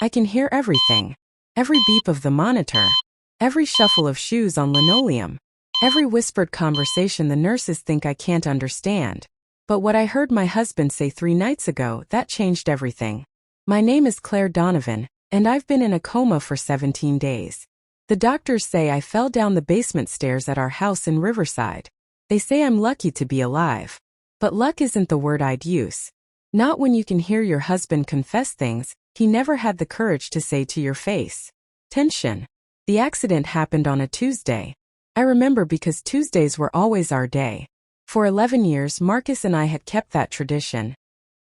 I can hear everything. Every beep of the monitor. Every shuffle of shoes on linoleum. Every whispered conversation the nurses think I can't understand. But what I heard my husband say 3 nights ago, that changed everything. My name is Claire Donovan, and I've been in a coma for 17 days. The doctors say I fell down the basement stairs at our house in Riverside. They say I'm lucky to be alive. But luck isn't the word I'd use. Not when you can hear your husband confess things he never had the courage to say to your face. Tension. The accident happened on a Tuesday. I remember because Tuesdays were always our day. For 11 years Marcus and I had kept that tradition.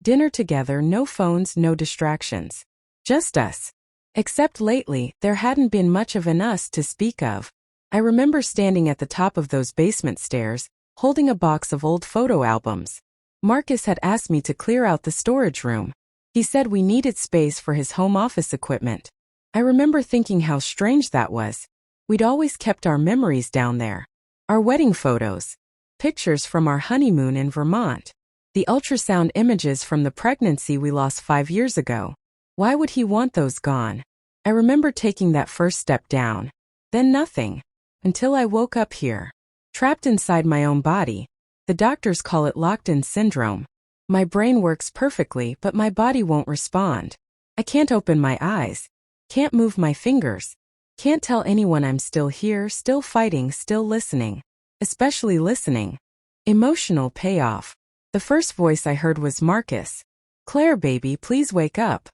Dinner together, no phones, no distractions. Just us. Except lately, there hadn't been much of an us to speak of. I remember standing at the top of those basement stairs, holding a box of old photo albums. Marcus had asked me to clear out the storage room. He said we needed space for his home office equipment. I remember thinking how strange that was. We'd always kept our memories down there. Our wedding photos. Pictures from our honeymoon in Vermont. The ultrasound images from the pregnancy we lost 5 years ago. Why would he want those gone? I remember taking that first step down. Then nothing. Until I woke up here. Trapped inside my own body. The doctors call it locked-in syndrome. My brain works perfectly, but my body won't respond. I can't open my eyes. Can't move my fingers. Can't tell anyone I'm still here, still fighting, still listening. Especially listening. Emotional payoff. The first voice I heard was Marcus. Claire, baby, please wake up.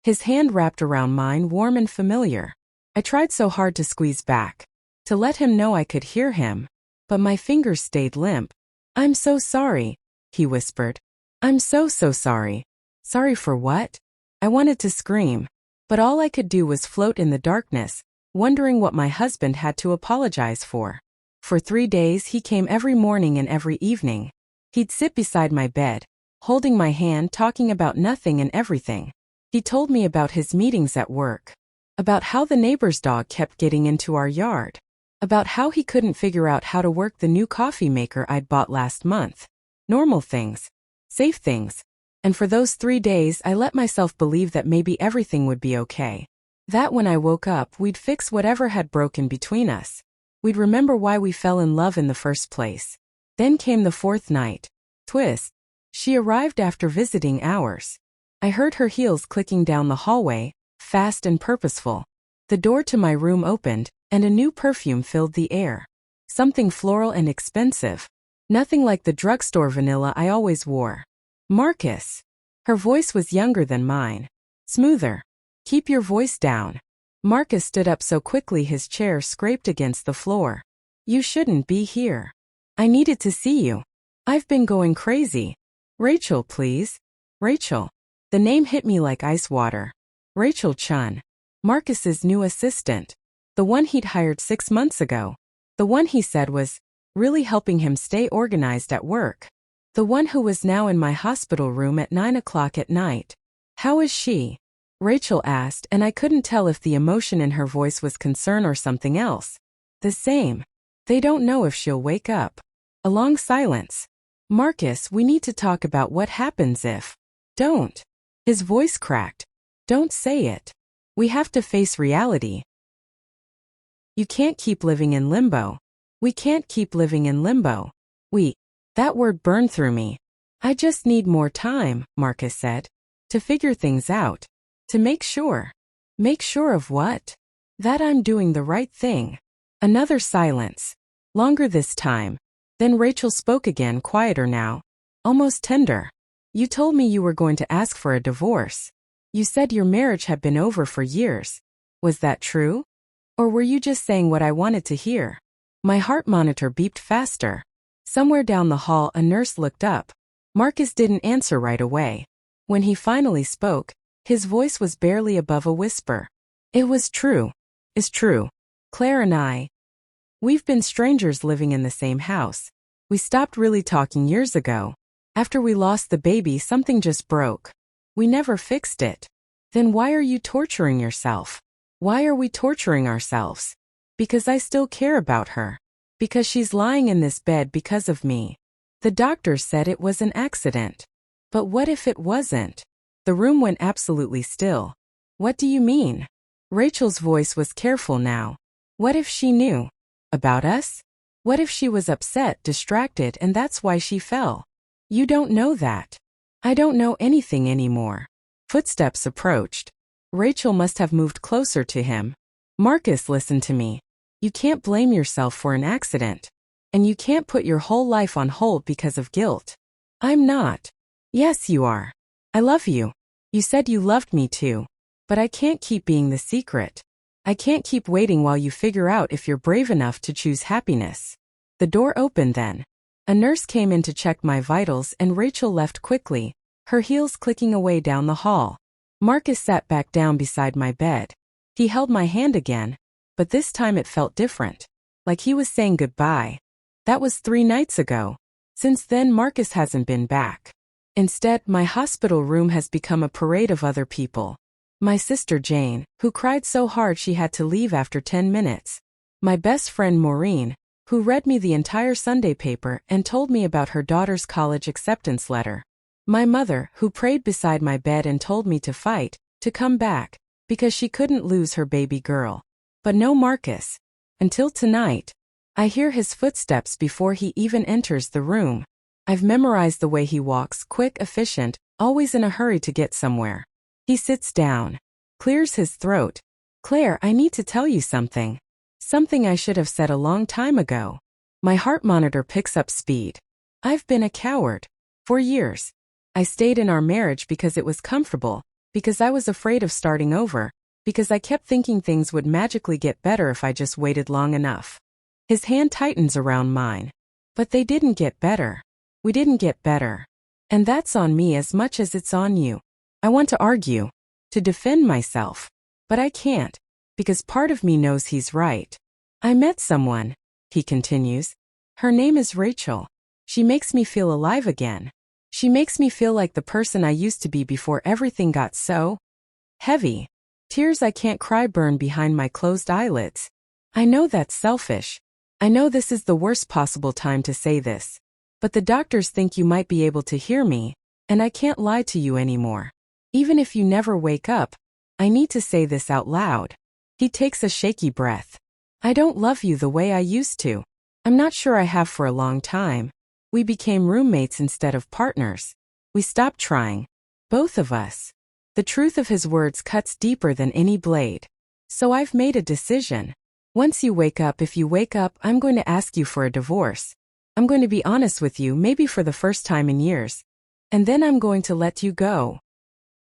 His hand wrapped around mine, warm and familiar. I tried so hard to squeeze back. To let him know I could hear him. But my fingers stayed limp. I'm so sorry, he whispered. I'm so sorry. Sorry for what? I wanted to scream. But all I could do was float in the darkness, wondering what my husband had to apologize for. For 3 days he came every morning and every evening. He'd sit beside my bed, holding my hand, talking about nothing and everything. He told me about his meetings at work. About how the neighbor's dog kept getting into our yard. About how he couldn't figure out how to work the new coffee maker I'd bought last month. Normal things. Safe things. And for those 3 days I let myself believe that maybe everything would be okay. That when I woke up we'd fix whatever had broken between us. We'd remember why we fell in love in the first place. Then came the 4th night. Twist. She arrived after visiting hours. I heard her heels clicking down the hallway, fast and purposeful. The door to my room opened, and a new perfume filled the air. Something floral and expensive. Nothing like the drugstore vanilla I always wore. Marcus. Her voice was younger than mine. Smoother. Keep your voice down. Marcus stood up so quickly his chair scraped against the floor. You shouldn't be here. I needed to see you. I've been going crazy. Rachel, please. Rachel. The name hit me like ice water. Rachel Chun. Marcus's new assistant. The one he'd hired 6 months ago. The one he said was really helping him stay organized at work. The one who was now in my hospital room at 9 o'clock at night. How is she? Rachel asked, and I couldn't tell if the emotion in her voice was concern or something else. The same. They don't know if she'll wake up. A long silence. Marcus, we need to talk about what happens if. Don't. His voice cracked. Don't say it. We have to face reality. You can't keep living in limbo. We can't keep living in limbo. That word burned through me. I just need more time, Marcus said. To figure things out. To make sure. Make sure of what? That I'm doing the right thing. Another silence. Longer this time. Then Rachel spoke again, quieter now. Almost tender. You told me you were going to ask for a divorce. You said your marriage had been over for years. Was that true? Or were you just saying what I wanted to hear? My heart monitor beeped faster. Somewhere down the hall a nurse looked up. Marcus didn't answer right away. When he finally spoke, his voice was barely above a whisper. It was true. It's true. Claire and we've been strangers living in the same house. We stopped really talking years ago. After we lost the baby, something just broke. We never fixed it. Then why are you torturing yourself? Why are we torturing ourselves? Because I still care about her. Because she's lying in this bed because of me. The doctors said it was an accident. But what if it wasn't? The room went absolutely still. What do you mean? Rachel's voice was careful now. What if she knew? About us? What if she was upset, distracted, and that's why she fell? You don't know that. I don't know anything anymore. Footsteps approached. Rachel must have moved closer to him. Marcus, listen to me. You can't blame yourself for an accident. And you can't put your whole life on hold because of guilt. I'm not. Yes, you are. I love you. You said you loved me too. But I can't keep being the secret. I can't keep waiting while you figure out if you're brave enough to choose happiness. The door opened then. A nurse came in to check my vitals and Rachel left quickly, her heels clicking away down the hall. Marcus sat back down beside my bed. He held my hand again, but this time it felt different. Like he was saying goodbye. That was 3 nights ago. Since then Marcus hasn't been back. Instead, my hospital room has become a parade of other people. My sister Jane, who cried so hard she had to leave after 10 minutes. My best friend Maureen, who read me the entire Sunday paper and told me about her daughter's college acceptance letter. My mother, who prayed beside my bed and told me to fight, to come back, because she couldn't lose her baby girl. But no Marcus. Until tonight. I hear his footsteps before he even enters the room. I've memorized the way he walks, quick, efficient, always in a hurry to get somewhere. He sits down, clears his throat. Claire, I need to tell you something. Something I should have said a long time ago. My heart monitor picks up speed. I've been a coward. For years. I stayed in our marriage because it was comfortable, because I was afraid of starting over, because I kept thinking things would magically get better if I just waited long enough. His hand tightens around mine. But they didn't get better. We didn't get better. And that's on me as much as it's on you. I want to argue, to defend myself. But I can't, because part of me knows he's right. I met someone, he continues. Her name is Rachel. She makes me feel alive again. She makes me feel like the person I used to be before everything got so heavy. Tears I can't cry burn behind my closed eyelids. I know that's selfish. I know this is the worst possible time to say this. But the doctors think you might be able to hear me, and I can't lie to you anymore. Even if you never wake up, I need to say this out loud. He takes a shaky breath. I don't love you the way I used to. I'm not sure I have for a long time. We became roommates instead of partners. We stopped trying. Both of us. The truth of his words cuts deeper than any blade. So I've made a decision. Once you wake up, if you wake up, I'm going to ask you for a divorce. I'm going to be honest with you, maybe for the first time in years. And then I'm going to let you go.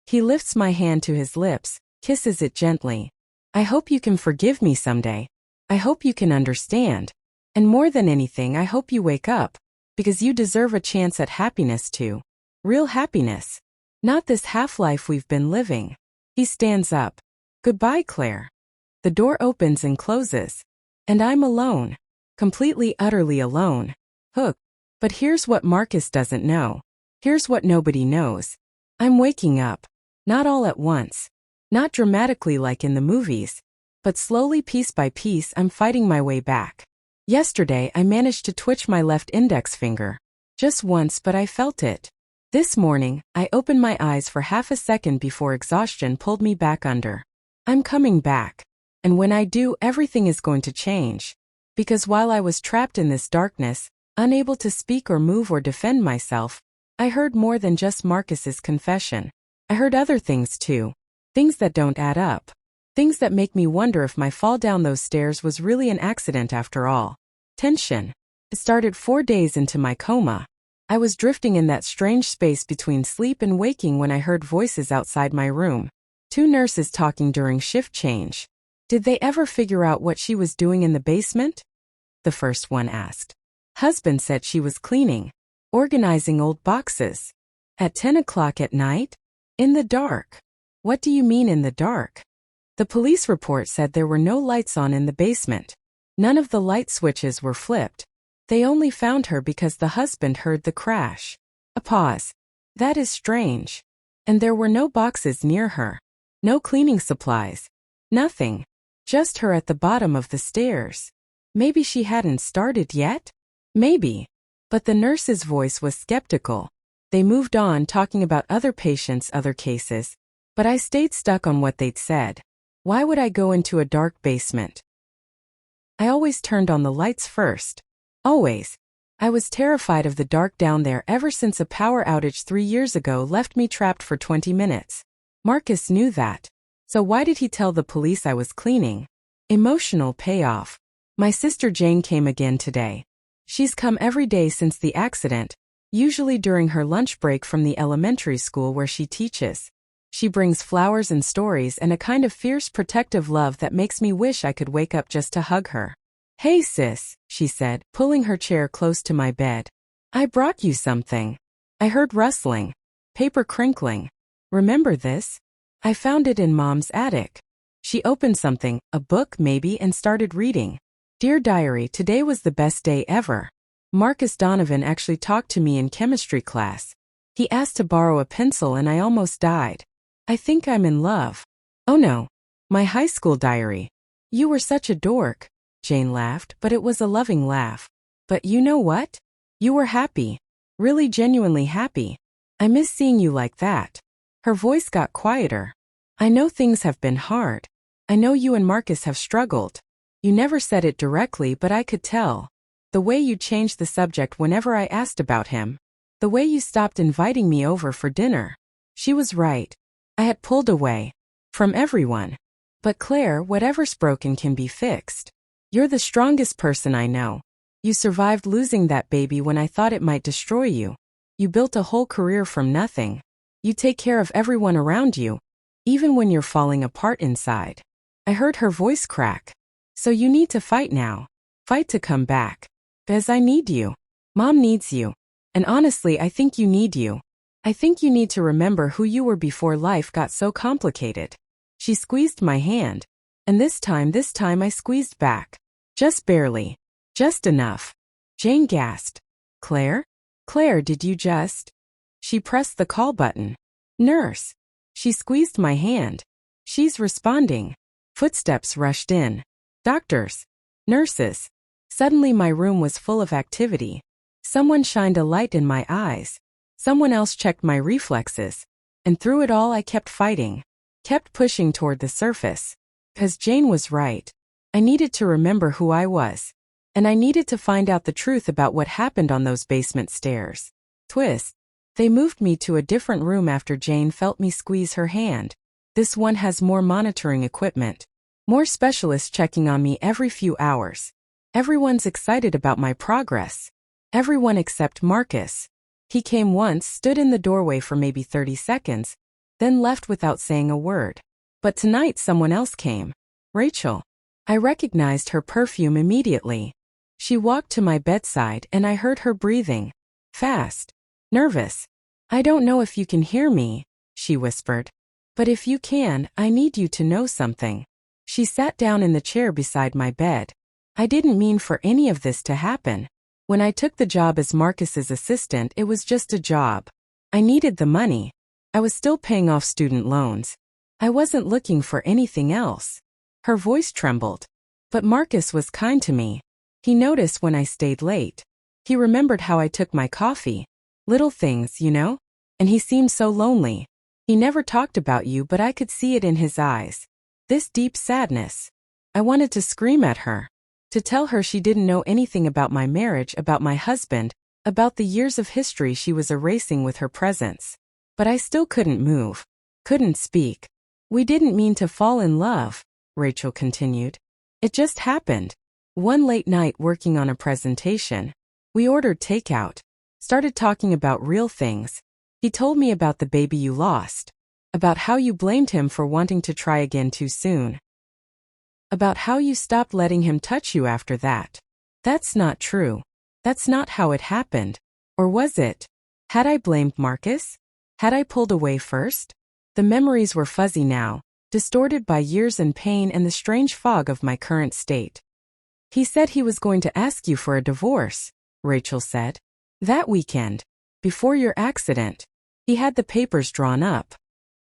He lifts my hand to his lips, kisses it gently. I hope you can forgive me someday. I hope you can understand. And more than anything, I hope you wake up. Because you deserve a chance at happiness too. Real happiness. Not this half-life we've been living. He stands up. Goodbye, Claire. The door opens and closes. And I'm alone. Completely, utterly alone. Hooked. But here's what Marcus doesn't know. Here's what nobody knows. I'm waking up. Not all at once. Not dramatically like in the movies. But slowly, piece by piece, I'm fighting my way back. Yesterday, I managed to twitch my left index finger. Just once, but I felt it. This morning, I opened my eyes for half a second before exhaustion pulled me back under. I'm coming back. And when I do, everything is going to change. Because while I was trapped in this darkness, unable to speak or move or defend myself, I heard more than just Marcus's confession. I heard other things too. Things that don't add up. Things that make me wonder if my fall down those stairs was really an accident after all. Tension. It started 4 days into my coma. I was drifting in that strange space between sleep and waking when I heard voices outside my room. 2 nurses talking during shift change. Did they ever figure out what she was doing in the basement? The first one asked. Husband said she was cleaning. Organizing old boxes. At 10 o'clock at night? In the dark. What do you mean in the dark? The police report said there were no lights on in the basement. None of the light switches were flipped. They only found her because the husband heard the crash. A pause. That is strange. And there were no boxes near her. No cleaning supplies. Nothing. Just her at the bottom of the stairs. Maybe she hadn't started yet? Maybe. But the nurse's voice was skeptical. They moved on talking about other patients, other cases. But I stayed stuck on what they'd said. Why would I go into a dark basement? I always turned on the lights first. Always. I was terrified of the dark down there ever since a power outage 3 years ago left me trapped for 20 minutes. Marcus knew that. So why did he tell the police I was cleaning? Emotional payoff. My sister Jane came again today. She's come every day since the accident, usually during her lunch break from the elementary school where she teaches. She brings flowers and stories and a kind of fierce protective love that makes me wish I could wake up just to hug her. "Hey sis," she said, pulling her chair close to my bed. "I brought you something." I heard rustling, paper crinkling. "Remember this? I found it in Mom's attic." She opened something, a book maybe, and started reading. "Dear Diary, today was the best day ever. Marcus Donovan actually talked to me in chemistry class. He asked to borrow a pencil and I almost died. I think I'm in love." "Oh no. My high school diary. You were such a dork." Jane laughed, but it was a loving laugh. "But you know what? You were happy. Really genuinely happy. I miss seeing you like that." Her voice got quieter. "I know things have been hard. I know you and Marcus have struggled. You never said it directly, but I could tell. The way you changed the subject whenever I asked about him. The way you stopped inviting me over for dinner." She was right. I had pulled away. From everyone. "But Claire, whatever's broken can be fixed. You're the strongest person I know. You survived losing that baby when I thought it might destroy you. You built a whole career from nothing. You take care of everyone around you, even when you're falling apart inside." I heard her voice crack. "So you need to fight now. Fight to come back. Because I need you. Mom needs you. And honestly, I think you need you. I think you need to remember who you were before life got so complicated." She squeezed my hand. And this time I squeezed back. Just barely. Just enough. Jane gasped. "Claire? Claire, did you just—" She pressed the call button. "Nurse." She squeezed my hand. "She's responding." Footsteps rushed in. Doctors. Nurses. Suddenly my room was full of activity. Someone shined a light in my eyes. Someone else checked my reflexes. And through it all I kept fighting. Kept pushing toward the surface. 'Cause Jane was right. I needed to remember who I was. And I needed to find out the truth about what happened on those basement stairs. Twist. They moved me to a different room after Jane felt me squeeze her hand. This one has more monitoring equipment. More specialists checking on me every few hours. Everyone's excited about my progress. Everyone except Marcus. He came once, stood in the doorway for maybe 30 seconds, then left without saying a word. But tonight someone else came. Rachel. I recognized her perfume immediately. She walked to my bedside and I heard her breathing. Fast. Nervous. "I don't know if you can hear me," she whispered. "But if you can, I need you to know something." She sat down in the chair beside my bed. "I didn't mean for any of this to happen. When I took the job as Marcus's assistant, it was just a job. I needed the money. I was still paying off student loans. I wasn't looking for anything else." Her voice trembled. "But Marcus was kind to me. He noticed when I stayed late. He remembered how I took my coffee. Little things, you know? And he seemed so lonely. He never talked about you, but I could see it in his eyes. This deep sadness." I wanted to scream at her. To tell her she didn't know anything about my marriage, about my husband, about the years of history she was erasing with her presence. But I still couldn't move. Couldn't speak. "We didn't mean to fall in love," Rachel continued. "It just happened. One late night working on a presentation. We ordered takeout. Started talking about real things. He told me about the baby you lost. About how you blamed him for wanting to try again too soon. About how you stopped letting him touch you after that. That's not true. That's not how it happened. Or was it? Had I blamed Marcus? Had I pulled away first? The memories were fuzzy now, distorted by years and pain and the strange fog of my current state. "He said he was going to ask you for a divorce," Rachel said. "That weekend. Before your accident. He had the papers drawn up.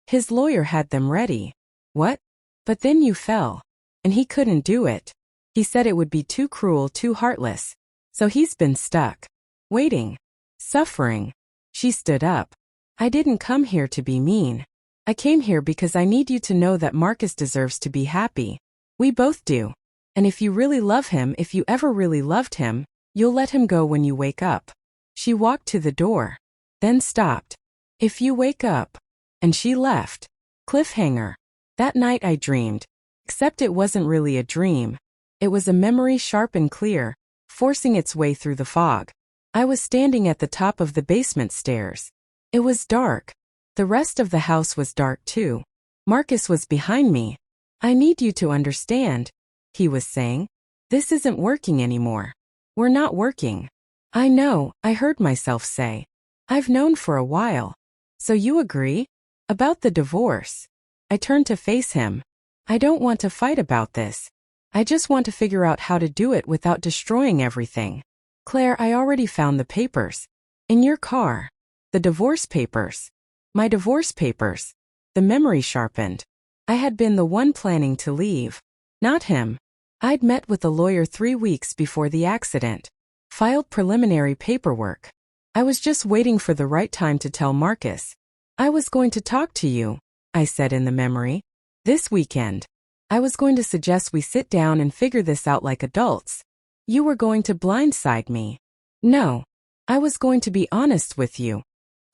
His lawyer had them ready." "What?" "But then you fell. And he couldn't do it. He said it would be too cruel, too heartless. So he's been stuck. Waiting. Suffering." She stood up. "I didn't come here to be mean. I came here because I need you to know that Marcus deserves to be happy. We both do. And if you really love him, if you ever really loved him, you'll let him go when you wake up. She walked to the door, then stopped. If you wake up. And she left. Cliffhanger. That night I dreamed. Except it wasn't really a dream. It was a memory sharp and clear, forcing its way through the fog. I was standing at the top of the basement stairs. It was dark. The rest of the house was dark too. Marcus was behind me. I need you to understand, he was saying. This isn't working anymore. We're not working. I know, I heard myself say. I've known for a while. So you agree? About the divorce. I turned to face him. I don't want to fight about this. I just want to figure out how to do it without destroying everything. Claire, I already found the papers. In your car. The divorce papers. My divorce papers. The memory sharpened. I had been the one planning to leave. Not him. I'd met with a lawyer 3 weeks before the accident. Filed preliminary paperwork. I was just waiting for the right time to tell Marcus. I was going to talk to you, I said in the memory. This weekend. I was going to suggest we sit down and figure this out like adults. You were going to blindside me. No. I was going to be honest with you.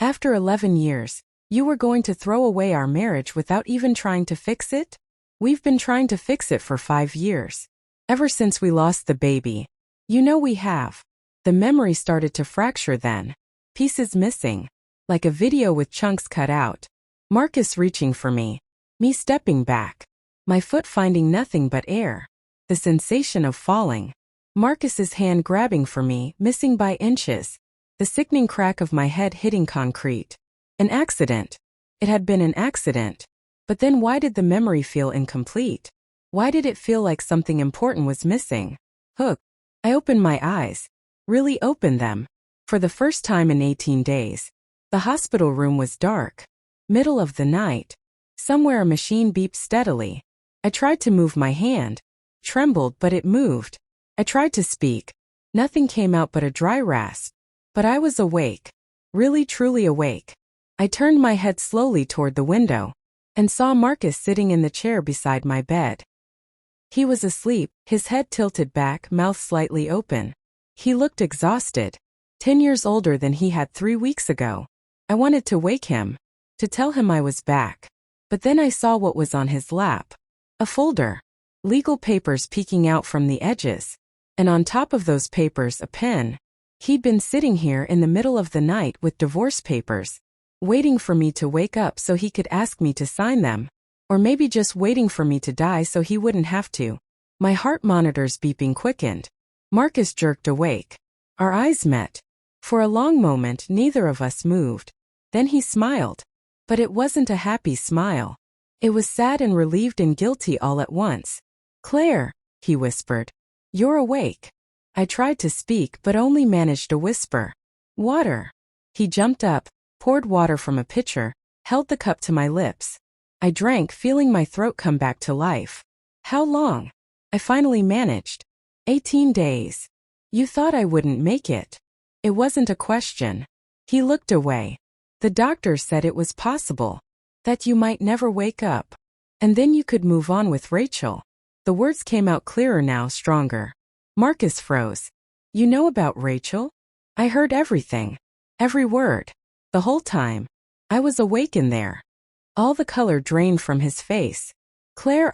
After 11 years, you were going to throw away our marriage without even trying to fix it? We've been trying to fix it for 5 years. Ever since we lost the baby. You know we have. The memory started to fracture then. Pieces missing. Like a video with chunks cut out. Marcus reaching for me. Me stepping back. My foot finding nothing but air. The sensation of falling. Marcus's hand grabbing for me, missing by inches. The sickening crack of my head hitting concrete. An accident. It had been an accident. But then why did the memory feel incomplete? Why did it feel like something important was missing? Hook. I opened my eyes. Really opened them. For the first time in 18 days. The hospital room was dark. Middle of the night. Somewhere a machine beeped steadily. I tried to move my hand. Trembled, but it moved. I tried to speak. Nothing came out but a dry rasp. But I was awake. Really truly awake. I turned my head slowly toward the window. And saw Marcus sitting in the chair beside my bed. He was asleep, his head tilted back, mouth slightly open. He looked exhausted. 10 years older than he had 3 weeks ago. I wanted to wake him. To tell him I was back. But then I saw what was on his lap. A folder. Legal papers peeking out from the edges. And on top of those papers a pen. He'd been sitting here in the middle of the night with divorce papers. Waiting for me to wake up so he could ask me to sign them. Or maybe just waiting for me to die so he wouldn't have to. My heart monitor's beeping quickened. Marcus jerked awake. Our eyes met. For a long moment neither of us moved. Then he smiled. But it wasn't a happy smile. It was sad and relieved and guilty all at once. Claire, he whispered. You're awake. I tried to speak but only managed a whisper. Water. He jumped up, poured water from a pitcher, held the cup to my lips. I drank, feeling my throat come back to life. How long? I finally managed. 18 days. You thought I wouldn't make it. It wasn't a question. He looked away. The doctor said it was possible. That you might never wake up. And then you could move on with Rachel. The words came out clearer now, stronger. Marcus froze. You know about Rachel? I heard everything. Every word. The whole time. I was awake in there. All the color drained from his face. Claire,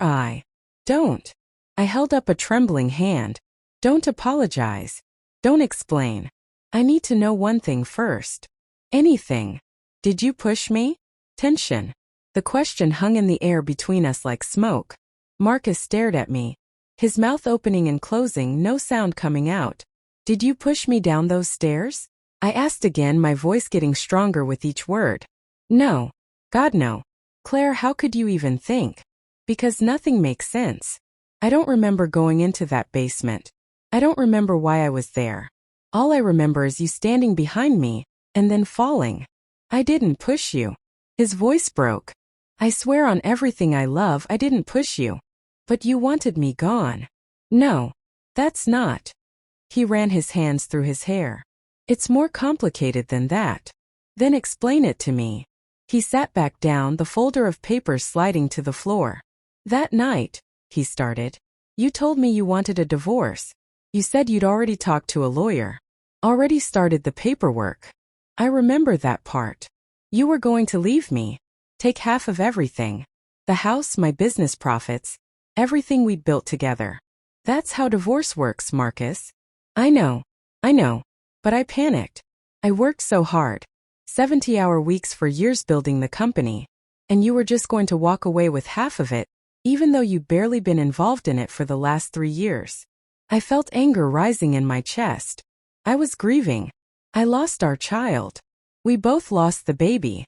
don't. I held up a trembling hand. Don't apologize. Don't explain. I need to know one thing first. Anything. Did you push me? Tension. The question hung in the air between us like smoke. Marcus stared at me. His mouth opening and closing, no sound coming out. Did you push me down those stairs? I asked again, my voice getting stronger with each word. No. God, no. Claire, how could you even think? Because nothing makes sense. I don't remember going into that basement. I don't remember why I was there. All I remember is you standing behind me, and then falling. I didn't push you. His voice broke. I swear on everything I love I didn't push you. But you wanted me gone. No. That's not. He ran his hands through his hair. It's more complicated than that. Then explain it to me. He sat back down, the folder of papers sliding to the floor. That night, he started. You told me you wanted a divorce. You said you'd already talked to a lawyer. Already started the paperwork. I remember that part. You were going to leave me. Take half of everything. The house, my business profits, everything we'd built together. That's how divorce works, Marcus. I know. But I panicked. I worked so hard. 70-hour weeks for years building the company. And you were just going to walk away with half of it, even though you'd barely been involved in it for the last 3 years. I felt anger rising in my chest. I was grieving. I lost our child. We both lost the baby.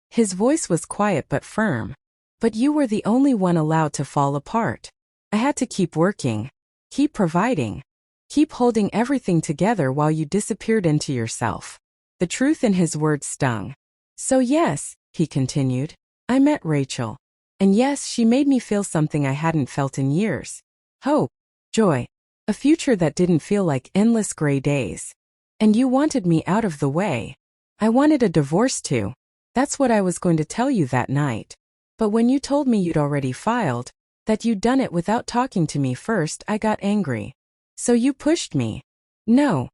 His voice was quiet but firm. But you were the only one allowed to fall apart. I had to keep working. Keep providing. Keep holding everything together while you disappeared into yourself. The truth in his words stung. So yes, he continued, I met Rachel. And yes, she made me feel something I hadn't felt in years. Hope. Joy. A future that didn't feel like endless gray days. And you wanted me out of the way. I wanted a divorce too. That's what I was going to tell you that night. But when you told me you'd already filed, that you'd done it without talking to me first, I got angry. So you pushed me. No.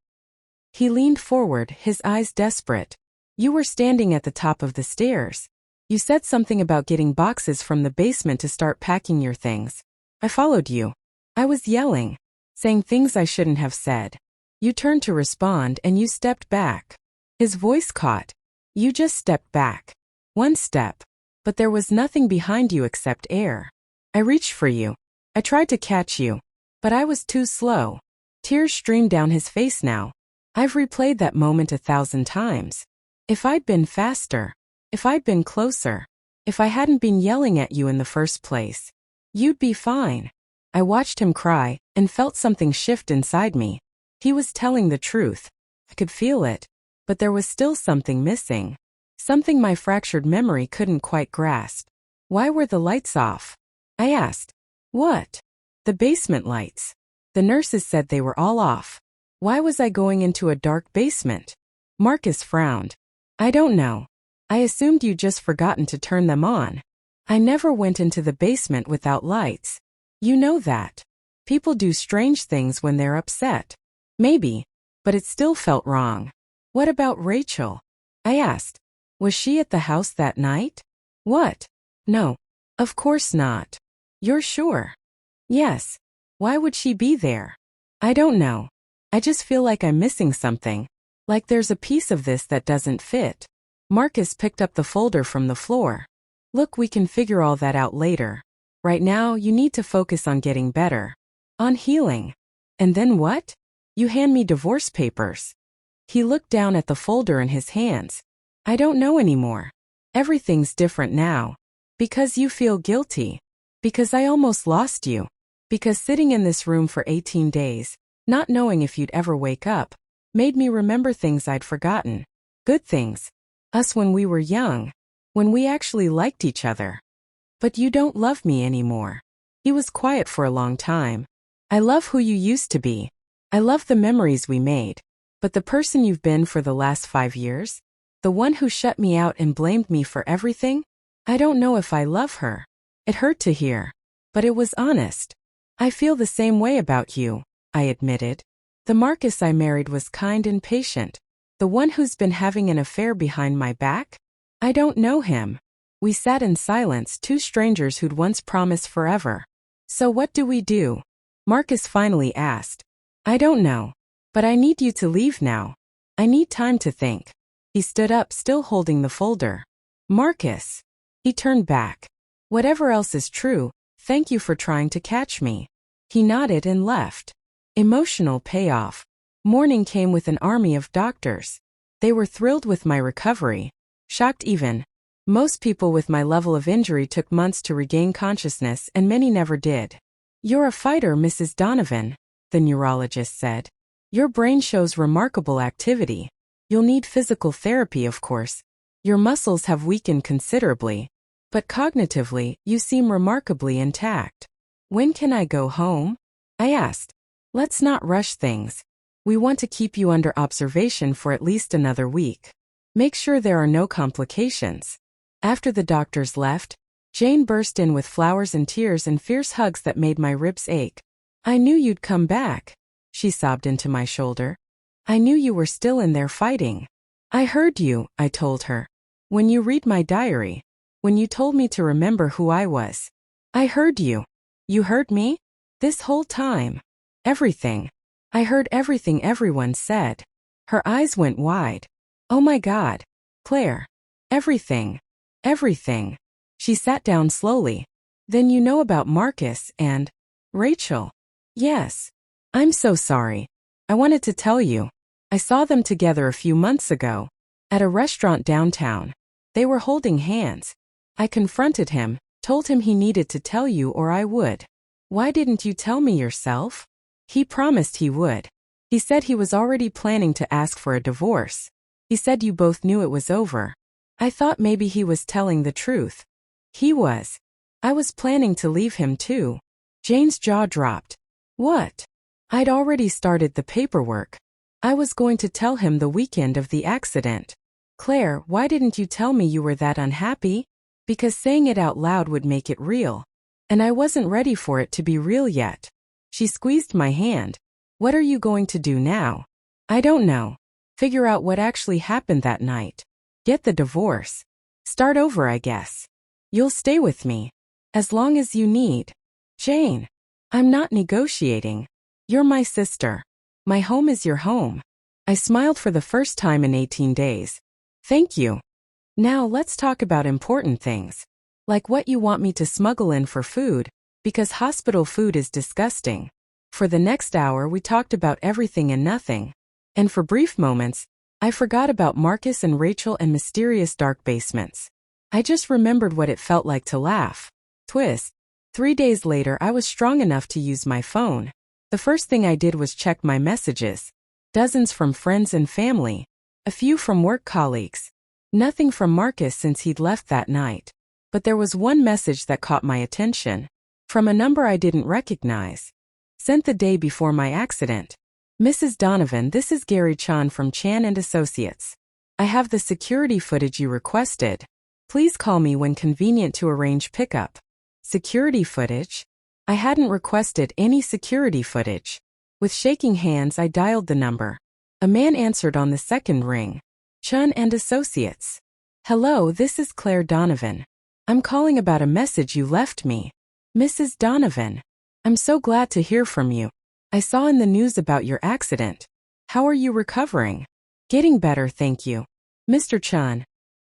He leaned forward, his eyes desperate. You were standing at the top of the stairs. You said something about getting boxes from the basement to start packing your things. I followed you. I was yelling, saying things I shouldn't have said. You turned to respond and you stepped back. His voice caught. You just stepped back. One step. But there was nothing behind you except air. I reached for you. I tried to catch you. But I was too slow. Tears streamed down his face now. I've replayed that moment 1,000 times. If I'd been faster, if I'd been closer, if I hadn't been yelling at you in the first place, you'd be fine. I watched him cry and felt something shift inside me. He was telling the truth. I could feel it. But there was still something missing. Something my fractured memory couldn't quite grasp. Why were the lights off? I asked. What? The basement lights. The nurses said they were all off. Why was I going into a dark basement? Marcus frowned. I don't know. I assumed you'd just forgotten to turn them on. I never went into the basement without lights. You know that. People do strange things when they're upset. Maybe. But it still felt wrong. What about Rachel? I asked. Was she at the house that night? What? No. Of course not. You're sure? Yes. Why would she be there? I don't know. I just feel like I'm missing something. Like there's a piece of this that doesn't fit. Marcus picked up the folder from the floor. Look, we can figure all that out later. Right now, you need to focus on getting better. On healing. And then what? You hand me divorce papers. He looked down at the folder in his hands. I don't know anymore. Everything's different now. Because you feel guilty. Because I almost lost you. Because sitting in this room for 18 days, not knowing if you'd ever wake up, made me remember things I'd forgotten. Good things. Us when we were young. When we actually liked each other. But you don't love me anymore. He was quiet for a long time. I love who you used to be. I love the memories we made. But the person you've been for the last 5 years? The one who shut me out and blamed me for everything? I don't know if I love her. It hurt to hear. But it was honest. I feel the same way about you, I admitted. The Marcus I married was kind and patient. The one who's been having an affair behind my back? I don't know him. We sat in silence, two strangers who'd once promised forever. So what do we do? Marcus finally asked. I don't know. But I need you to leave now. I need time to think. He stood up, still holding the folder. Marcus. He turned back. Whatever else is true, thank you for trying to catch me. He nodded and left. Emotional payoff. Morning came with an army of doctors. They were thrilled with my recovery. Shocked even. Most people with my level of injury took months to regain consciousness and many never did. You're a fighter, Mrs. Donovan, the neurologist said. Your brain shows remarkable activity. You'll need physical therapy, of course. Your muscles have weakened considerably. But cognitively, you seem remarkably intact. When can I go home? I asked. Let's not rush things. We want to keep you under observation for at least another week. Make sure there are no complications. After the doctors left, Jane burst in with flowers and tears and fierce hugs that made my ribs ache. "I knew you'd come back," she sobbed into my shoulder. "I knew you were still in there fighting. I heard you," I told her. "When you read my diary. When you told me to remember who I was. I heard you." "You heard me? This whole time?" "Everything. I heard everything everyone said." Her eyes went wide. "Oh my God. Claire. Everything. Everything." She sat down slowly. "Then you know about Marcus and Rachel?" "Yes. I'm so sorry. I wanted to tell you. I saw them together a few months ago. At a restaurant downtown. They were holding hands. I confronted him, told him he needed to tell you or I would. Why didn't you tell me yourself?" "He promised he would. He said he was already planning to ask for a divorce. He said you both knew it was over. I thought maybe he was telling the truth." "He was. I was planning to leave him too." Jane's jaw dropped. "What?" "I'd already started the paperwork. I was going to tell him the weekend of the accident." "Claire, why didn't you tell me you were that unhappy?" "Because saying it out loud would make it real. And I wasn't ready for it to be real yet." She squeezed my hand. "What are you going to do now?" "I don't know. Figure out what actually happened that night. Get the divorce. Start over, I guess. You'll stay with me. As long as you need." "Jane. I'm not negotiating. You're my sister. My home is your home." I smiled for the first time in 18 days. "Thank you. Now let's talk about important things. Like what you want me to smuggle in for food, because hospital food is disgusting." For the next hour we talked about everything and nothing. And for brief moments, I forgot about Marcus and Rachel and mysterious dark basements. I just remembered what it felt like to laugh. Twist. 3 days later I was strong enough to use my phone. The first thing I did was check my messages. Dozens from friends and family. A few from work colleagues. Nothing from Marcus since he'd left that night. But there was one message that caught my attention. From a number I didn't recognize. Sent the day before my accident. "Mrs. Donovan, this is Gary Chan from Chan & Associates. I have the security footage you requested. Please call me when convenient to arrange pickup." Security footage? I hadn't requested any security footage. With shaking hands I dialed the number. A man answered on the second ring. "Chan & Associates. Hello, this is Claire Donovan. I'm calling about a message you left me." "Mrs. Donovan. I'm so glad to hear from you. I saw in the news about your accident. How are you recovering?" "Getting better, thank you." "Mr. Chan.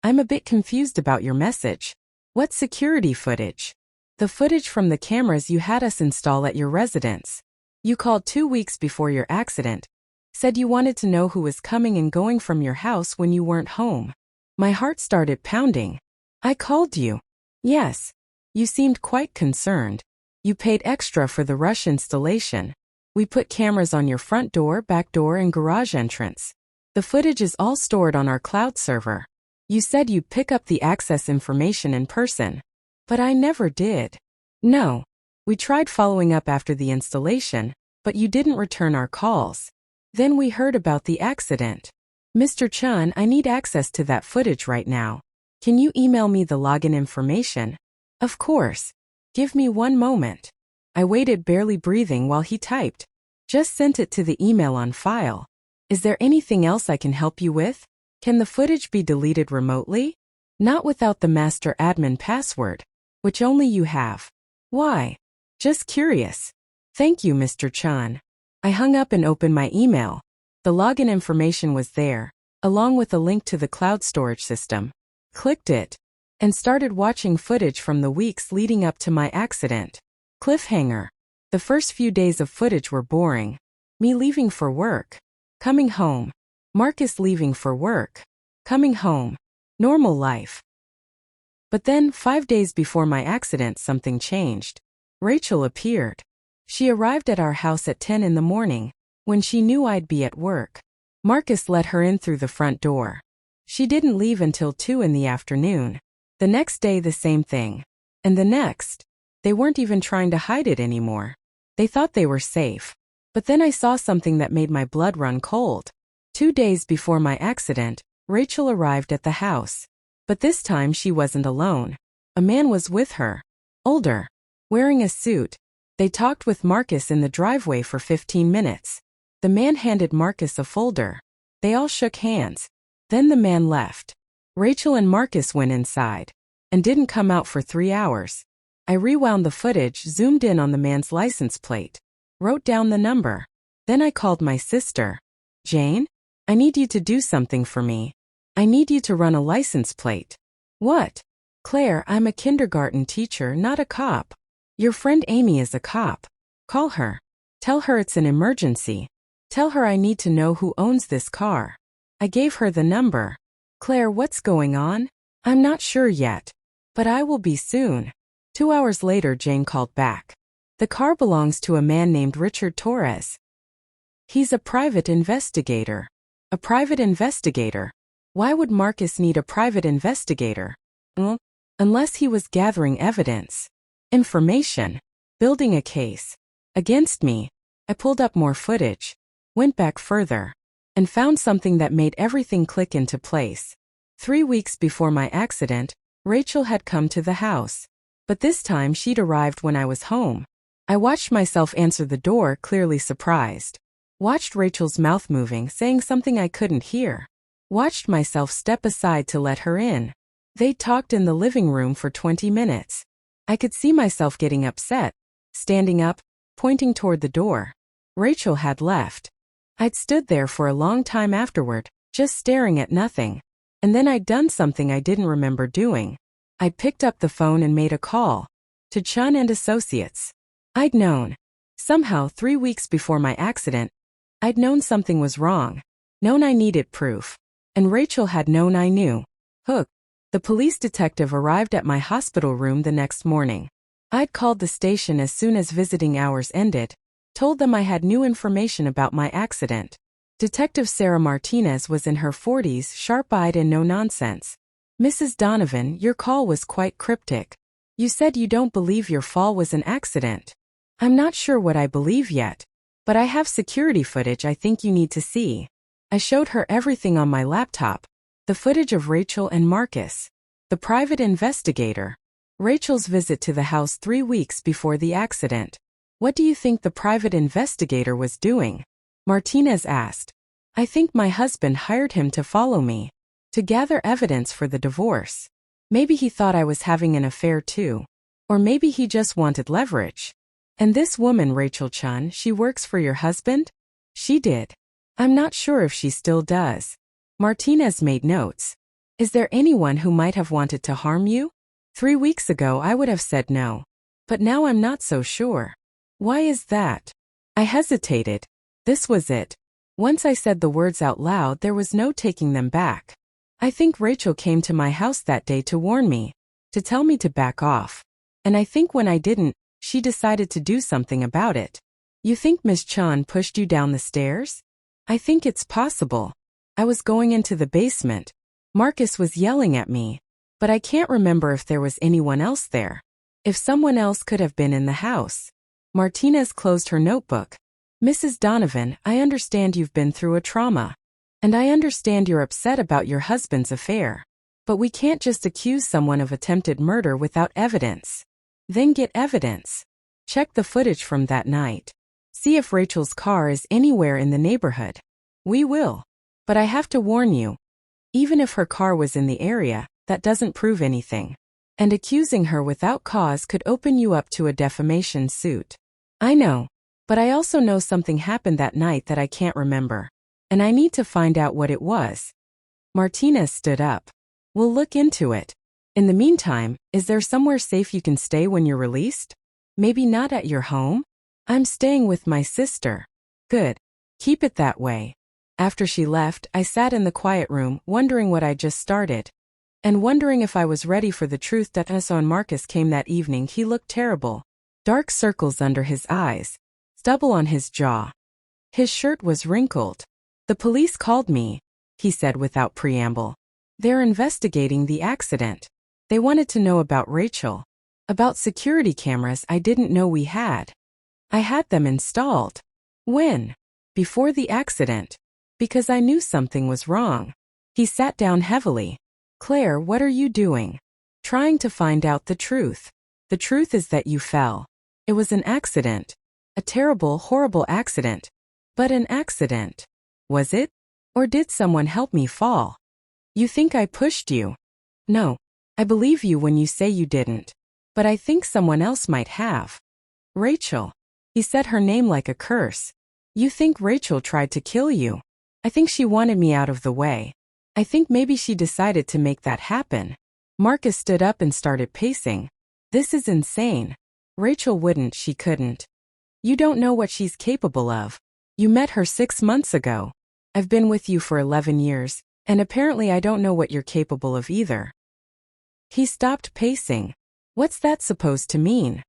I'm a bit confused about your message. What security footage?" "The footage from the cameras you had us install at your residence. You called 2 weeks before your accident. Said you wanted to know who was coming and going from your house when you weren't home." My heart started pounding. "I called you." "Yes. You seemed quite concerned. You paid extra for the rush installation. We put cameras on your front door, back door, and garage entrance. The footage is all stored on our cloud server. You said you'd pick up the access information in person. But I never did." "No. We tried following up after the installation, but you didn't return our calls. Then we heard about the accident." "Mr. Chan, I need access to that footage right now. Can you email me the login information?" "Of course. Give me 1 moment." I waited, barely breathing, while he typed. "Just sent it to the email on file. Is there anything else I can help you with? Can the footage be deleted remotely?" "Not without the master admin password, which only you have." "Why?" "Just curious." "Thank you, Mr. Chan." I hung up and opened my email. The login information was there, along with a link to the cloud storage system. Clicked it, and started watching footage from the weeks leading up to my accident. Cliffhanger. The first few days of footage were boring. Me leaving for work. Coming home. Marcus leaving for work. Coming home. Normal life. But then, 5 days before my accident, something changed. Rachel appeared. She arrived at our house at 10 in the morning, when she knew I'd be at work. Marcus let her in through the front door. She didn't leave until 2 in the afternoon. The next day the same thing. And the next. They weren't even trying to hide it anymore. They thought they were safe. But then I saw something that made my blood run cold. 2 days before my accident, Rachel arrived at the house. But this time she wasn't alone. A man was with her. Older. Wearing a suit. They talked with Marcus in the driveway for 15 minutes. The man handed Marcus a folder. They all shook hands. Then the man left. Rachel and Marcus went inside and didn't come out for 3 hours. I rewound the footage, zoomed in on the man's license plate, wrote down the number. Then I called my sister. Jane? I need you to do something for me. I need you to run a license plate. What? Claire, I'm a kindergarten teacher, not a cop. Your friend Amy is a cop. Call her. Tell her it's an emergency. Tell her I need to know who owns this car. I gave her the number. Claire, what's going on? I'm not sure yet. But I will be soon. 2 hours later, Jane called back. The car belongs to a man named Richard Torres. He's a private investigator. A private investigator? Why would Marcus need a private investigator? Unless he was gathering evidence. Information. Building a case. Against me. I pulled up more footage. Went back further. And found something that made everything click into place. 3 weeks before my accident, Rachel had come to the house. But this time she'd arrived when I was home. I watched myself answer the door, clearly surprised. Watched Rachel's mouth moving, saying something I couldn't hear. Watched myself step aside to let her in. They talked in the living room for 20 minutes. I could see myself getting upset, standing up, pointing toward the door. Rachel had left. I'd stood there for a long time afterward, just staring at nothing. And then I'd done something I didn't remember doing. I'd picked up the phone and made a call. To Chun and Associates. I'd known. Somehow, 3 weeks before my accident, I'd known something was wrong. Known I needed proof. And Rachel had known I knew. Hooked. The police detective arrived at my hospital room the next morning. I'd called the station as soon as visiting hours ended. Told them I had new information about my accident. Detective Sarah Martinez was in her 40s, sharp-eyed and no-nonsense. Mrs. Donovan, your call was quite cryptic. You said you don't believe your fall was an accident. I'm not sure what I believe yet. But I have security footage I think you need to see. I showed her everything on my laptop. The footage of Rachel and Marcus. The private investigator. Rachel's visit to the house 3 weeks before the accident. What do you think the private investigator was doing? Martinez asked. I think my husband hired him to follow me. To gather evidence for the divorce. Maybe he thought I was having an affair too. Or maybe he just wanted leverage. And this woman, Rachel Chun, she works for your husband? She did. I'm not sure if she still does. Martinez made notes. Is there anyone who might have wanted to harm you? 3 weeks ago I would have said no. But now I'm not so sure. Why is that? I hesitated. This was it. Once I said the words out loud, there was no taking them back. I think Rachel came to my house that day to warn me. To tell me to back off. And I think when I didn't, she decided to do something about it. You think Miss Chun pushed you down the stairs? I think it's possible. I was going into the basement. Marcus was yelling at me. But I can't remember if there was anyone else there. If someone else could have been in the house. Martinez closed her notebook. Mrs. Donovan, I understand you've been through a trauma. And I understand you're upset about your husband's affair. But we can't just accuse someone of attempted murder without evidence. Then get evidence. Check the footage from that night. See if Rachel's car is anywhere in the neighborhood. We will. But I have to warn you. Even if her car was in the area, that doesn't prove anything. And accusing her without cause could open you up to a defamation suit. I know. But I also know something happened that night that I can't remember. And I need to find out what it was. Martinez stood up. We'll look into it. In the meantime, is there somewhere safe you can stay when you're released? Maybe not at your home? I'm staying with my sister. Good. Keep it that way. After she left, I sat in the quiet room, wondering what I'd just started. And wondering if I was ready for the truth that when Marcus came that evening he looked terrible. Dark circles under his eyes. Stubble on his jaw. His shirt was wrinkled. The police called me, he said without preamble. They're investigating the accident. They wanted to know about Rachel. About security cameras I didn't know we had. I had them installed. When? Before the accident. Because I knew something was wrong. He sat down heavily. Claire, what are you doing? Trying to find out the truth. The truth is that you fell. It was an accident. A terrible, horrible accident. But an accident. Was it? Or did someone help me fall? You think I pushed you? No. I believe you when you say you didn't. But I think someone else might have. Rachel. He said her name like a curse. You think Rachel tried to kill you? I think she wanted me out of the way. I think maybe she decided to make that happen. Marcus stood up and started pacing. This is insane. Rachel wouldn't, she couldn't. You don't know what she's capable of. You met her 6 months ago. I've been with you for 11 years, and apparently I don't know what you're capable of either. He stopped pacing. What's that supposed to mean?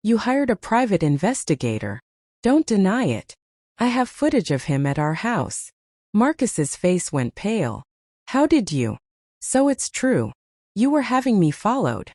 You hired a private investigator. Don't deny it. I have footage of him at our house. Marcus's face went pale. How did you? So it's true. You were having me followed.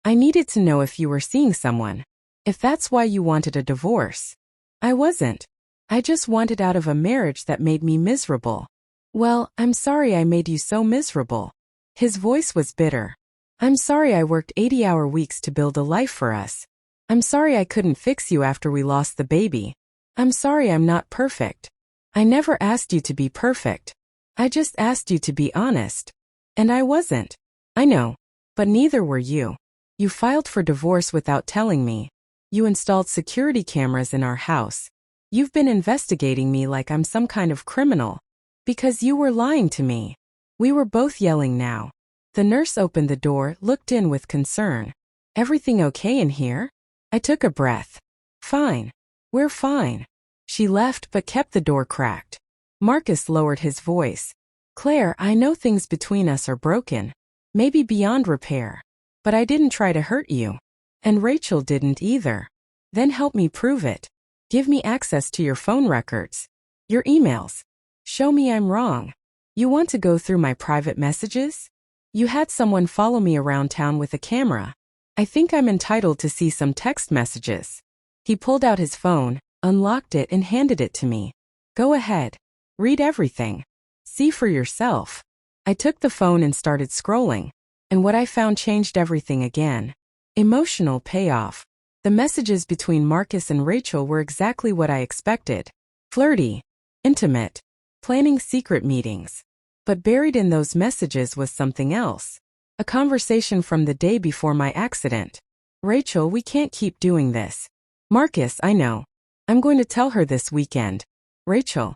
I needed to know if you were seeing someone. If that's why you wanted a divorce. I wasn't. I just wanted out of a marriage that made me miserable. Well, I'm sorry I made you so miserable. His voice was bitter. I'm sorry I worked 80-hour weeks to build a life for us. I'm sorry I couldn't fix you after we lost the baby. I'm sorry I'm not perfect. I never asked you to be perfect. I just asked you to be honest. And I wasn't. I know. But neither were you. You filed for divorce without telling me. You installed security cameras in our house. You've been investigating me like I'm some kind of criminal. Because you were lying to me. We were both yelling now. The nurse opened the door, looked in with concern. Everything okay in here? I took a breath. Fine. We're fine. She left but kept the door cracked. Marcus lowered his voice. Claire, I know things between us are broken. Maybe beyond repair. But I didn't try to hurt you. And Rachel didn't either. Then help me prove it. Give me access to your phone records. Your emails. Show me I'm wrong. You want to go through my private messages? You had someone follow me around town with a camera. I think I'm entitled to see some text messages. He pulled out his phone, unlocked it and handed it to me. Go ahead. Read everything. See for yourself. I took the phone and started scrolling. And what I found changed everything again. Emotional payoff. The messages between Marcus and Rachel were exactly what I expected. Flirty. Intimate. Planning secret meetings. But buried in those messages was something else. A conversation from the day before my accident. Rachel, we can't keep doing this. Marcus, I know. I'm going to tell her this weekend. Rachel.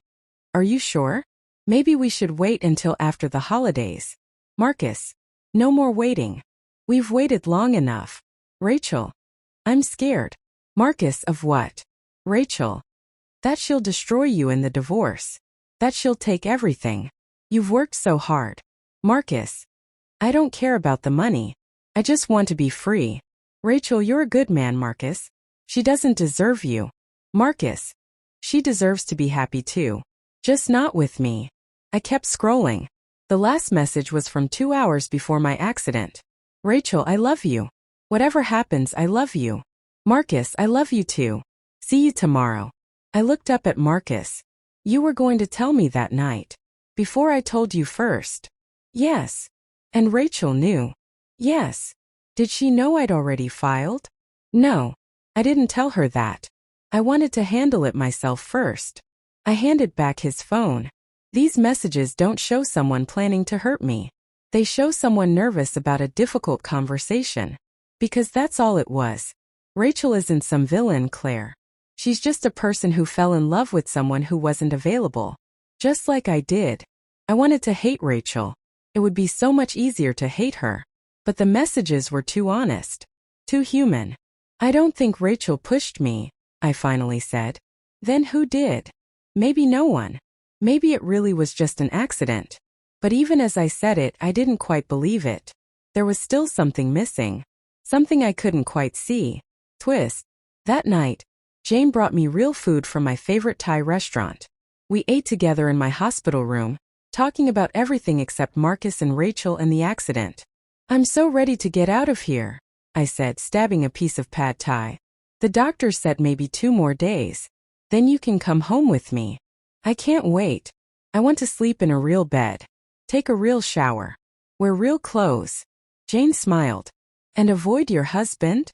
Are you sure? Maybe we should wait until after the holidays. Marcus. No more waiting. We've waited long enough. Rachel. I'm scared. Marcus, of what? Rachel. That she'll destroy you in the divorce. That she'll take everything. You've worked so hard. Marcus. I don't care about the money. I just want to be free. Rachel, you're a good man, Marcus. She doesn't deserve you. Marcus. She deserves to be happy too. Just not with me. I kept scrolling. The last message was from 2 hours before my accident. Rachel, I love you. Whatever happens, I love you. Marcus, I love you too. See you tomorrow. I looked up at Marcus. You were going to tell me that night. Before I told you first. Yes. And Rachel knew. Yes. Did she know I'd already filed? No. I didn't tell her that. I wanted to handle it myself first. I handed back his phone. These messages don't show someone planning to hurt me. They show someone nervous about a difficult conversation. Because that's all it was. Rachel isn't some villain, Claire. She's just a person who fell in love with someone who wasn't available. Just like I did. I wanted to hate Rachel. It would be so much easier to hate her. But the messages were too honest. Too human. I don't think Rachel pushed me, I finally said. Then who did? Maybe no one. Maybe it really was just an accident. But even as I said it, I didn't quite believe it. There was still something missing. Something I couldn't quite see. Twist. That night, Jane brought me real food from my favorite Thai restaurant. We ate together in my hospital room, talking about everything except Marcus and Rachel and the accident. I'm so ready to get out of here, I said, stabbing a piece of pad thai. The doctor said maybe 2 more days. Then you can come home with me. I can't wait. I want to sleep in a real bed. Take a real shower. We're real close. Jane smiled. And avoid your husband?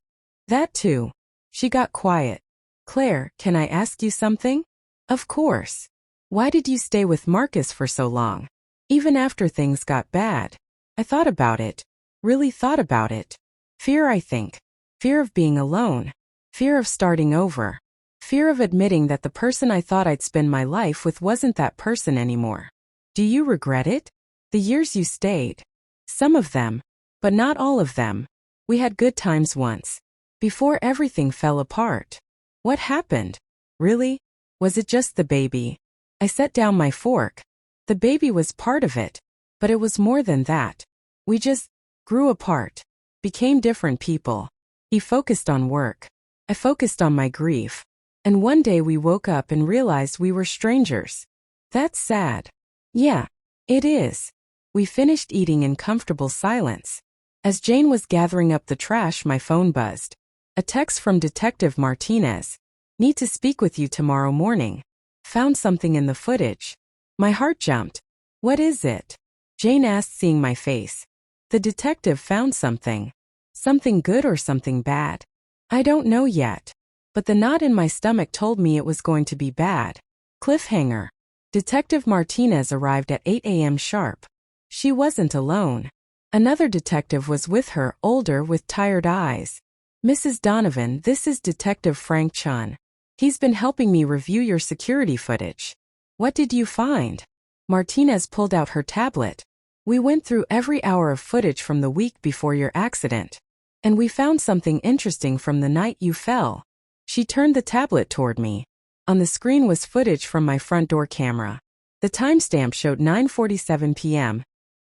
That too. She got quiet. Claire, can I ask you something? Of course. Why did you stay with Marcus for so long? Even after things got bad. I thought about it. Really thought about it. Fear, I think. Fear of being alone. Fear of starting over. Fear of admitting that the person I thought I'd spend my life with wasn't that person anymore. Do you regret it? The years you stayed? Some of them. But not all of them. We had good times once. Before everything fell apart. What happened? Really? Was it just the baby? I set down my fork. The baby was part of it. But it was more than that. We just grew apart. Became different people. He focused on work. I focused on my grief. And one day we woke up and realized we were strangers. That's sad. Yeah, it is. We finished eating in comfortable silence. As Jane was gathering up the trash, my phone buzzed. A text from Detective Martinez. Need to speak with you tomorrow morning. Found something in the footage. My heart jumped. What is it? Jane asked, seeing my face. The detective found something. Something good or something bad? I don't know yet. But the knot in my stomach told me it was going to be bad. Cliffhanger. Detective Martinez arrived at 8 a.m. sharp. She wasn't alone. Another detective was with her, older with tired eyes. Mrs. Donovan, this is Detective Frank Chun. He's been helping me review your security footage. What did you find? Martinez pulled out her tablet. We went through every hour of footage from the week before your accident. And we found something interesting from the night you fell. She turned the tablet toward me. On the screen was footage from my front door camera. The timestamp showed 9:47 p.m.,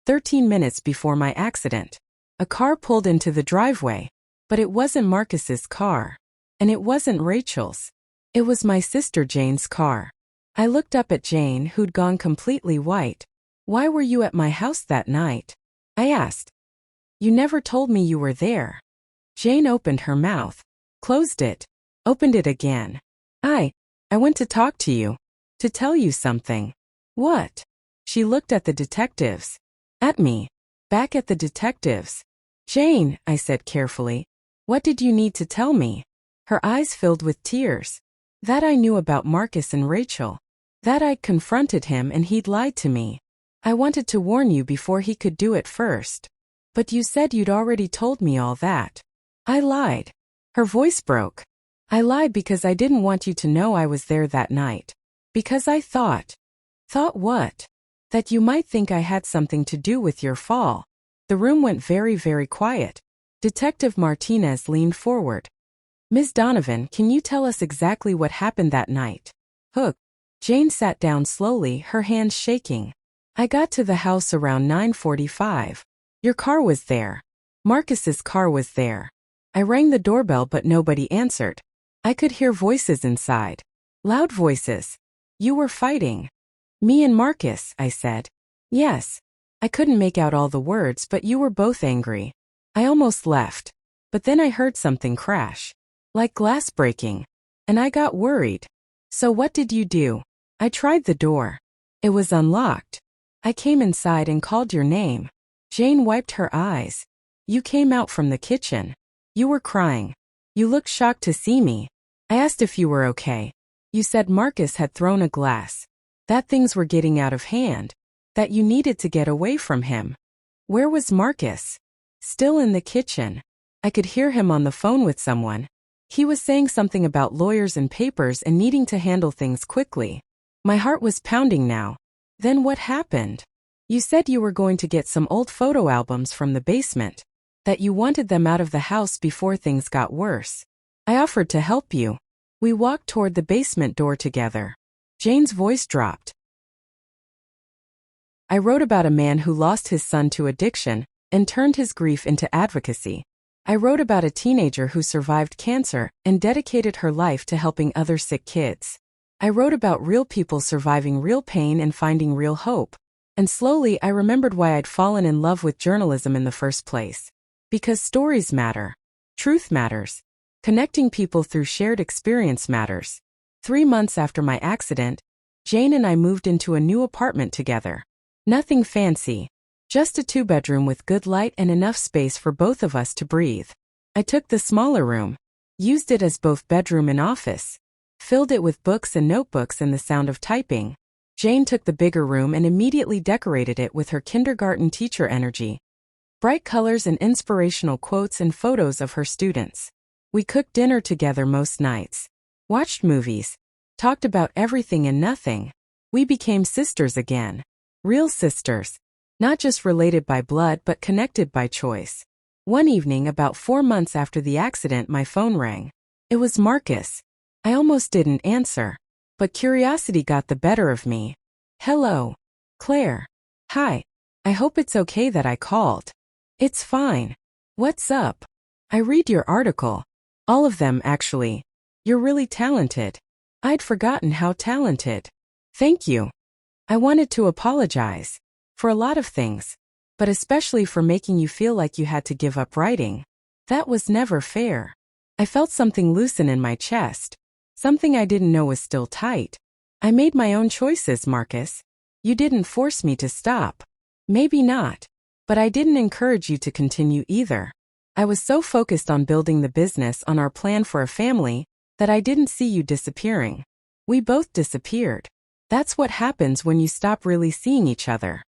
13 minutes before my accident. A car pulled into the driveway. But it wasn't Marcus's car. And it wasn't Rachel's. It was my sister Jane's car. I looked up at Jane, who'd gone completely white. Why were you at my house that night? I asked. You never told me you were there. Jane opened her mouth. Closed it. Opened it again. I went to talk to you. To tell you something. What? She looked at the detectives. At me. Back at the detectives. Jane, I said carefully. What did you need to tell me? Her eyes filled with tears. That I knew about Marcus and Rachel. That I'd confronted him and he'd lied to me. I wanted to warn you before he could do it first. But you said you'd already told me all that. I lied. Her voice broke. I lied because I didn't want you to know I was there that night. Because I thought. Thought what? That you might think I had something to do with your fall. The room went very, very quiet. Detective Martinez leaned forward. Ms. Donovan, can you tell us exactly what happened that night? Hook. Jane sat down slowly, her hands shaking. I got to the house around 9:45. Your car was there. Marcus's car was there. I rang the doorbell but nobody answered. I could hear voices inside. Loud voices. You were fighting. Me and Marcus, I said. Yes. I couldn't make out all the words, but you were both angry. I almost left. But then I heard something crash. Like glass breaking. And I got worried. So what did you do? I tried the door. It was unlocked. I came inside and called your name. Jane wiped her eyes. You came out from the kitchen. You were crying. You looked shocked to see me. I asked if you were okay. You said Marcus had thrown a glass. That things were getting out of hand. That you needed to get away from him. Where was Marcus? Still in the kitchen. I could hear him on the phone with someone. He was saying something about lawyers and papers and needing to handle things quickly. My heart was pounding now. Then what happened? You said you were going to get some old photo albums from the basement. That you wanted them out of the house before things got worse. I offered to help you. We walked toward the basement door together. Jane's voice dropped. I wrote about a man who lost his son to addiction and turned his grief into advocacy. I wrote about a teenager who survived cancer and dedicated her life to helping other sick kids. I wrote about real people surviving real pain and finding real hope. And slowly I remembered why I'd fallen in love with journalism in the first place. Because stories matter. Truth matters. Connecting people through shared experience matters. 3 months after my accident, Jane and I moved into a new apartment together. Nothing fancy. Just a two-bedroom with good light and enough space for both of us to breathe. I took the smaller room, used it as both bedroom and office, filled it with books and notebooks and the sound of typing. Jane took the bigger room and immediately decorated it with her kindergarten teacher energy. Bright colors and inspirational quotes and photos of her students. We cooked dinner together most nights, watched movies, talked about everything and nothing. We became sisters again. Real sisters. Not just related by blood but connected by choice. One evening about 4 months after the accident my phone rang. It was Marcus. I almost didn't answer, but curiosity got the better of me. Hello, Claire. Hi. I hope it's okay that I called. It's fine. What's up? I read your article. All of them, actually. You're really talented. I'd forgotten how talented. Thank you. I wanted to apologize. For a lot of things. But especially for making you feel like you had to give up writing. That was never fair. I felt something loosen in my chest. Something I didn't know was still tight. I made my own choices, Marcus. You didn't force me to stop. Maybe not. But I didn't encourage you to continue either. I was so focused on building the business on our plan for a family that I didn't see you disappearing. We both disappeared. That's what happens when you stop really seeing each other.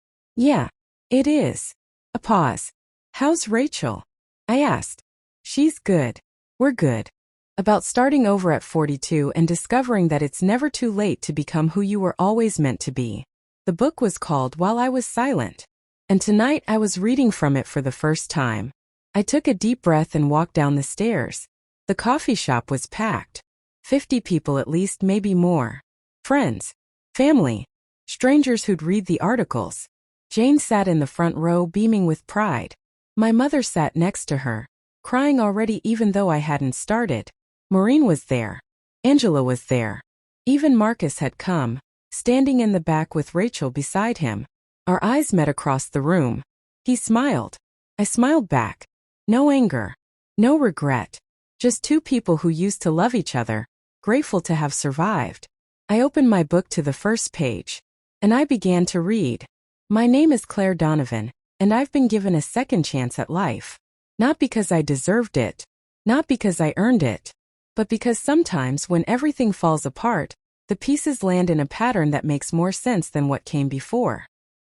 Yeah, it is. A pause. How's Rachel? I asked. She's good. We're good. About starting over at 42 and discovering that it's never too late to become who you were always meant to be. The book was called While I Was Silent. And tonight I was reading from it for the first time. I took a deep breath and walked down the stairs. The coffee shop was packed. 50 people at least, maybe more. Friends. Family. Strangers who'd read the articles. Jane sat in the front row beaming with pride. My mother sat next to her, crying already even though I hadn't started. Maureen was there. Angela was there. Even Marcus had come, standing in the back with Rachel beside him. Our eyes met across the room. He smiled. I smiled back. No anger. No regret. Just two people who used to love each other, grateful to have survived. I opened my book to the first page, and I began to read. My name is Claire Donovan, and I've been given a second chance at life. Not because I deserved it, not because I earned it, but because sometimes when everything falls apart, the pieces land in a pattern that makes more sense than what came before.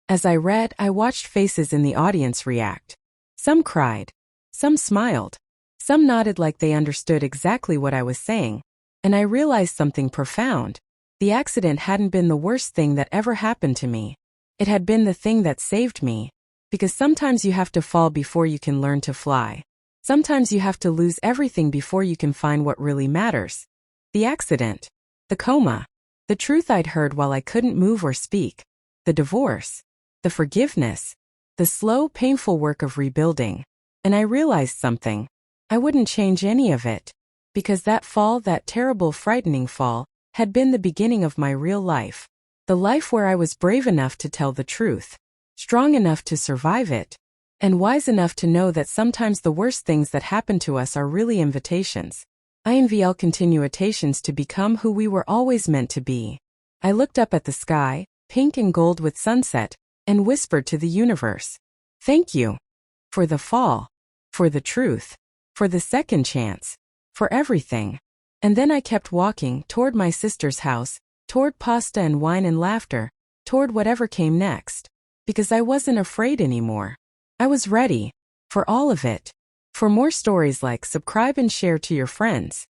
As I read, I watched faces in the audience react. Some cried, some smiled, some nodded like they understood exactly what I was saying, and I realized something profound. The accident hadn't been the worst thing that ever happened to me. It had been the thing that saved me, because sometimes you have to fall before you can learn to fly. Sometimes you have to lose everything before you can find what really matters. The accident, the coma, the truth I'd heard while I couldn't move or speak, the divorce, the forgiveness, the slow, painful work of rebuilding. And I realized something. I wouldn't change any of it, because that fall, that terrible, frightening fall, had been the beginning of my real life. The life where I was brave enough to tell the truth, strong enough to survive it, and wise enough to know that sometimes the worst things that happen to us are really invitations. INVL continuations to become who we were always meant to be. I looked up at the sky, pink and gold with sunset, and whispered to the universe. Thank you. For the fall. For the truth. For the second chance. For everything. And then I kept walking toward my sister's house, toward pasta and wine and laughter, toward whatever came next. Because I wasn't afraid anymore. I was ready. For all of it. For more stories like, subscribe and share to your friends.